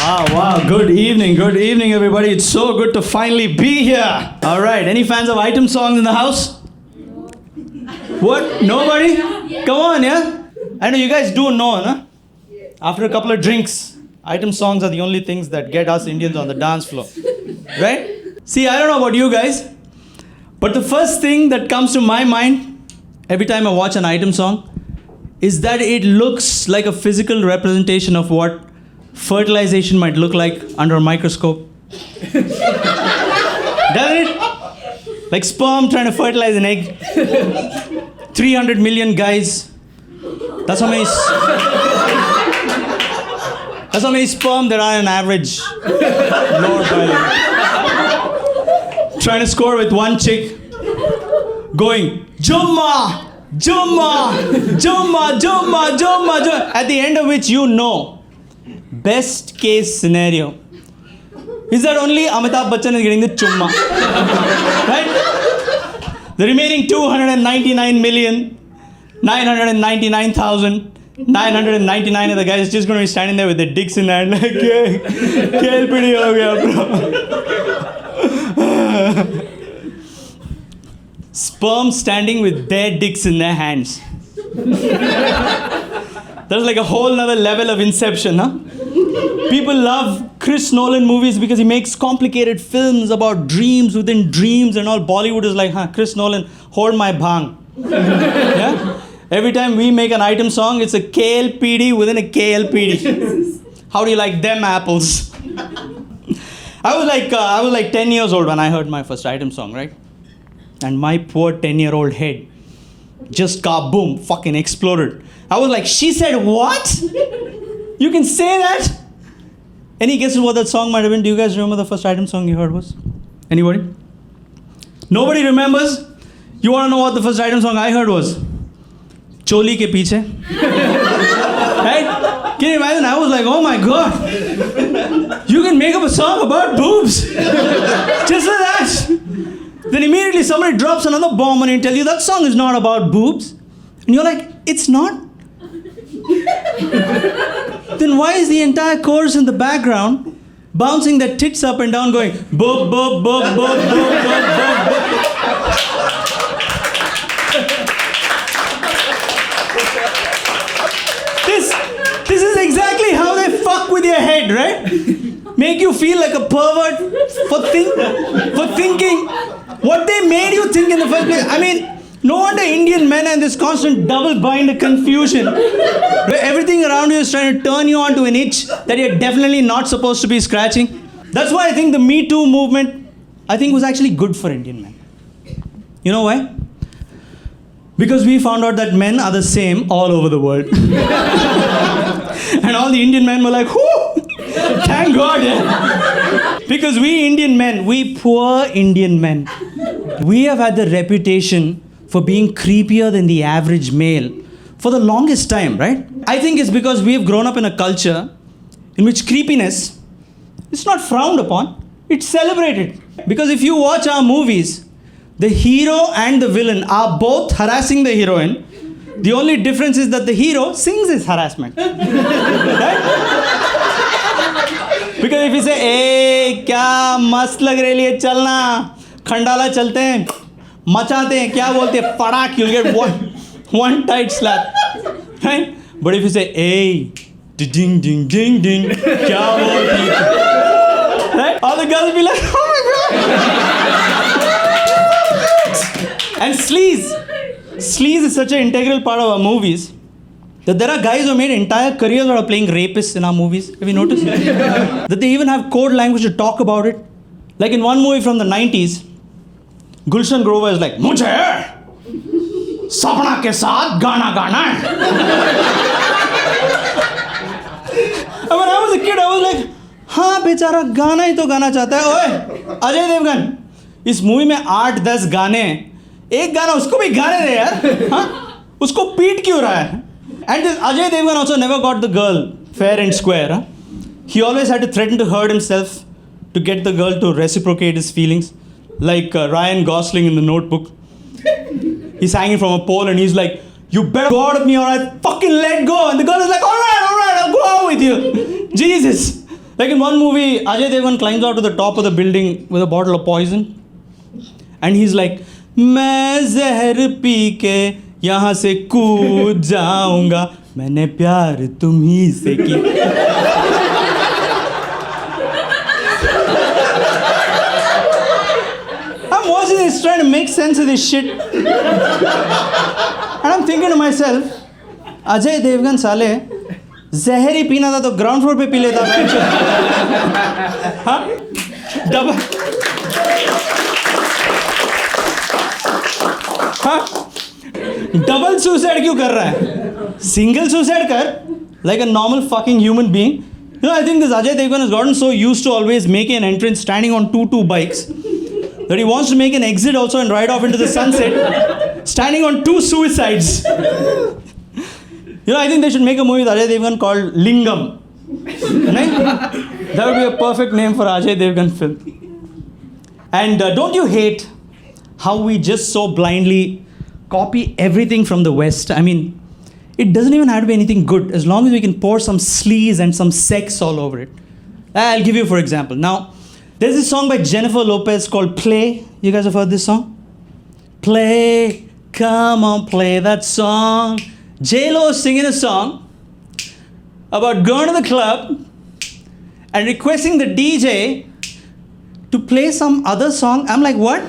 Wow. Good evening, everybody. It's so good to finally be here. All right. Any fans of item songs in the house? What? Nobody? Come on, yeah? I know you guys do know, huh? After a couple of drinks, item songs are the only things that get us Indians on the dance floor. Right? See, I don't know about you guys, but the first thing that comes to my mind every time I watch an item song is that it looks like a physical representation of what fertilization might look like under a microscope. Doesn't it? Like sperm trying to fertilize an egg. 300 million guys. That's how many sperm there are on average. Lower body. Trying to score with one chick. Going, Jumma! Jumma! Jumma! Jumma! Jumma! Jumma! At the end of which you know, best case scenario is that only Amitabh Bachchan is getting the chumma. Right? The remaining 299,999,999 of the guys is just going to be standing there with their dicks in their hand like, khel pidi ho gaya, bro. Sperm standing with their dicks in their hands. That's like a whole nother level of inception, huh? People love Chris Nolan movies because he makes complicated films about dreams within dreams and all. Bollywood is like, Chris Nolan, hold my bhang. Yeah? Every time we make an item song, it's a KLPD within a KLPD. How do you like them apples? I was like 10 years old when I heard my first item song, right? And my poor 10-year-old head just kaboom, fucking exploded. I was like, she said what? You can say that? Any guesses what that song might have been? Do you guys remember the first item song you heard was? Anybody? Nobody remembers? You want to know what the first item song I heard was? Choli ke piche. Right? Can you imagine? I was like, oh my God. You can make up a song about boobs. Just for that. Then immediately somebody drops another bomb and tell you that song is not about boobs. And you're like, it's not? Then why is the entire chorus in the background bouncing their tits up and down going boob, boob, boob, boob, boob, boob, boob, boob. This is exactly how they fuck with your head, right? Make you feel like a pervert for thinking what they made you think in the first place. I mean, no wonder Indian men have this constant double bind of confusion. Where everything around you is trying to turn you onto an itch that you're definitely not supposed to be scratching. That's why I think the Me Too movement, I think, was actually good for Indian men. You know why? Because we found out that men are the same all over the world. And all the Indian men were like, whoo! Thank God, yeah? Because we Indian men, we poor Indian men, we have had the reputation for being creepier than the average male for the longest time, right? I think it's because we have grown up in a culture in which creepiness is not frowned upon, it's celebrated. Because if you watch our movies, the hero and the villain are both harassing the heroine. The only difference is that the hero sings his harassment. Right? Because if you say, hey, kya mast lag rahi hai, chalna, khandala chalte hain, machate hain, kya bolte hain, padak, you'll get one tight slap. Right? But if you say, hey, ding, ding, ding, ding, kya bolte hain, right? All the girls will be like, oh my God. And sleaze is such an integral part of our movies that there are guys who made entire careers out of playing rapists in our movies. Have you noticed? That they even have code language to talk about it. Like in one movie from the 90s, Gulshan Grover is like, Mujhe sapna ke saath gana gana hai. And when I was a kid, I was like, हाँ बेचारा गाना ही तो गाना चाहता है. ओए अजय देवगन, इस movie में 8-10 गाने हैं. एक गाना उसको भी गाने दे यार. हाँ? उसको पीट क्यों रहा है? And this Ajay Devgan also never got the girl fair and square. Huh? He always had to threaten to hurt himself to get the girl to reciprocate his feelings. Like Ryan Gosling in The Notebook. He's hanging from a pole and he's like, you better go out with me or I fucking let go. And the girl is like, all right, I'll go out with you. Jesus. Like in one movie, Ajay Devgan climbs out to the top of the building with a bottle of poison. And he's like, मैं जहर P के यहाँ से कूद जाऊंगा, मैंने प्यार तुम्ही से की. I'm watching this, trying to make sense of this shit. And I'm thinking to myself, Ajay Devgan साले जहर ही पीना था तो ग्राउंड फ्लोर पे पी लेता. हाँ? डबल सुसाइड क्यों कर रहा है? सिंगल सुसाइड कर, like a normal fucking human being. You know, I think this Ajay Devgan has gotten so used to always making an entrance standing on two bikes that he wants to make an exit also and ride off into the sunset standing on two suicides. You know, I think they should make a movie with Ajay Devgan called Lingam. Right? That would be a perfect name for Ajay Devgan film. And don't you hate how we just so blindly copy everything from the West? I mean, it doesn't even have to be anything good as long as we can pour some sleaze and some sex all over it. I'll give you for example. Now, there's this song by Jennifer Lopez called Play. You guys have heard this song? Play, come on, play that song. J-Lo is singing a song about going to the club and requesting the DJ to play some other song. I'm like, what?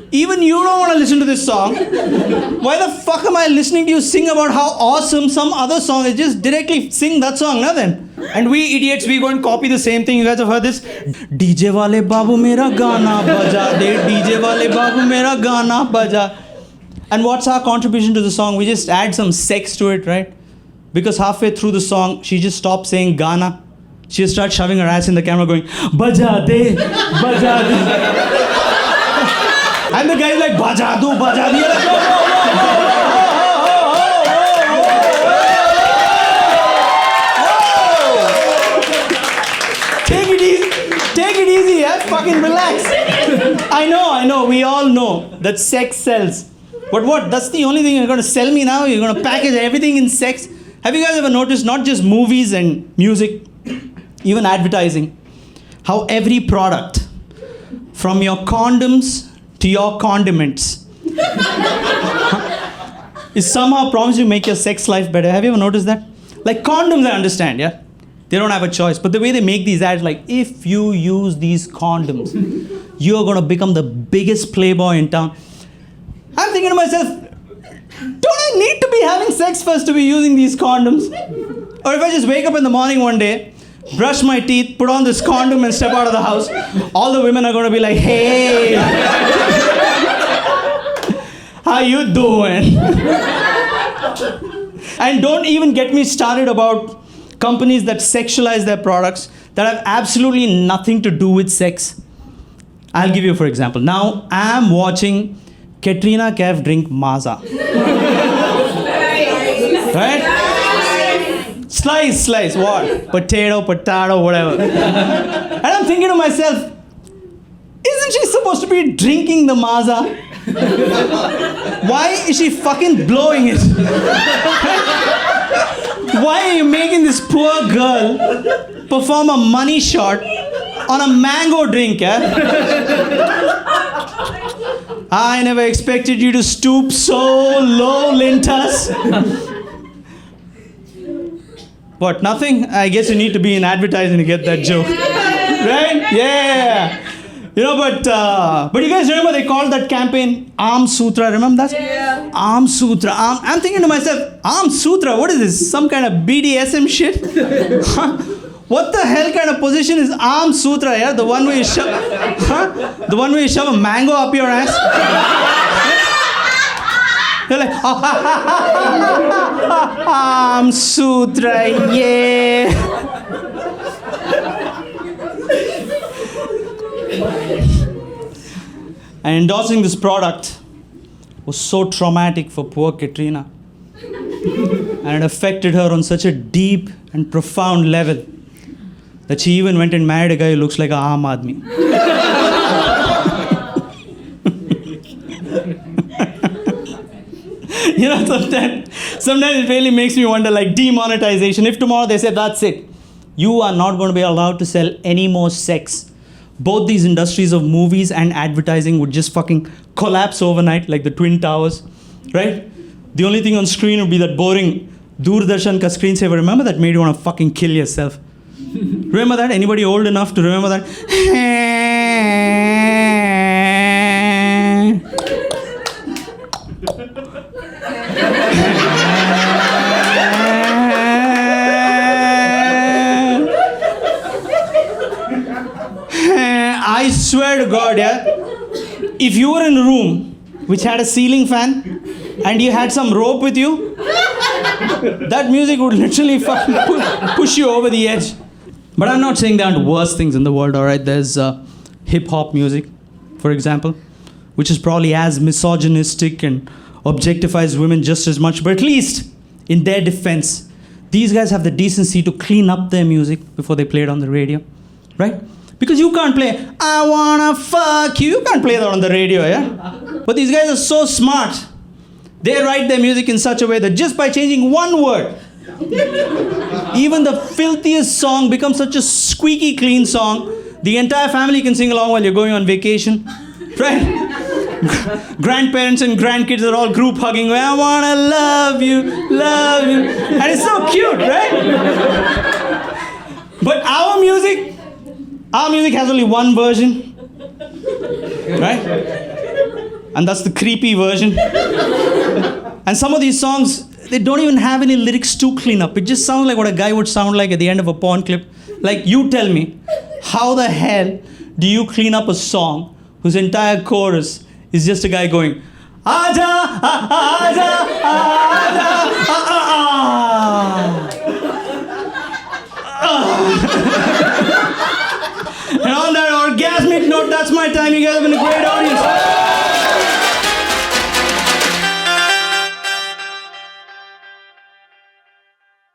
Even you don't want to listen to this song. Why the fuck am I listening to you sing about how awesome some other song is? Just directly sing that song, na then. And we idiots, we go and copy the same thing. You guys have heard this? DJ wale babu mera gana baja de, DJ wale babu mera gana baja. And what's our contribution to the song? We just add some sex to it, right? Because halfway through the song, she just stops saying Ghana. She just starts shoving her ass in the camera going, Baja de, Baja de. And the guy's like, Baja do, Baja de. You're like, whoa. Take it easy, yeah? Fucking relax. I know, we all know that sex sells. But what? That's the only thing you're going to sell me now? You're going to package everything in sex? Have you guys ever noticed, not just movies and music, even advertising, how every product, from your condoms to your condiments, is somehow promised to make your sex life better? Have you ever noticed that? Like condoms, I understand, yeah? They don't have a choice. But the way they make these ads, like, if you use these condoms, you're going to become the biggest playboy in town. I'm thinking to myself, don't I need to be having sex first to be using these condoms? Or if I just wake up in the morning one day, brush my teeth, put on this condom and step out of the house, all the women are going to be like, hey, how you doing? And don't even get me started about companies that sexualize their products that have absolutely nothing to do with sex. I'll give you for example. Now, I'm watching Katrina Kaif drink Maaza. Right? Slice, what? Potato, whatever. And I'm thinking to myself, isn't she supposed to be drinking the Maaza? Why is she fucking blowing it? Why are you making this poor girl perform a money shot on a mango drink, eh? I never expected you to stoop so low, Lintas. What, nothing? I guess you need to be in advertising to get that joke. Right? Yeah. You know, but you guys remember they called that campaign Arm Sutra, remember that? Yeah. Arm Sutra. I'm thinking to myself, Arm Sutra, what is this? Some kind of BDSM shit? What the hell kind of position is Arm Sutra, yeah? The one where you shove, the one where you shove a mango up your ass? You're like, Arm Sutra, yeah. And endorsing this product was so traumatic for poor Katrina. And it affected her on such a deep and profound level that she even went and married a guy who looks like a Aam Aadmi. You know, sometimes it really makes me wonder, like demonetization. If tomorrow they say, that's it, You are not going to be allowed to sell any more sex. Both these industries of movies and advertising would just fucking collapse overnight like the Twin Towers, right? The only thing on screen would be that boring Doordarshan ka screensaver. Remember that made you want to fucking kill yourself? Remember that? Anybody old enough to remember that? I swear to God, yeah, if you were in a room which had a ceiling fan and you had some rope with you, that music would literally fucking push you over the edge. But I'm not saying there aren't worse things in the world, all right? There's hip-hop music, for example, which is probably as misogynistic and objectifies women just as much. But at least, in their defense, these guys have the decency to clean up their music before they play it on the radio, right? Because you can't play, I wanna fuck you. You can't play that on the radio, yeah? But these guys are so smart. They write their music in such a way that just by changing one word, even the filthiest song becomes such a squeaky clean song, the entire family can sing along while you're going on vacation, right? Grandparents and grandkids are all group hugging, I wanna love you, and it's so cute, right? But our music has only one version, right? And that's the creepy version. And some of these songs, they don't even have any lyrics to clean up. It just sounds like what a guy would sound like at the end of a porn clip. Like, you tell me, how the hell do you clean up a song whose entire chorus is just a guy going, Aja, Aja, And on that orgasmic note, that's my time. You guys have been a great audience.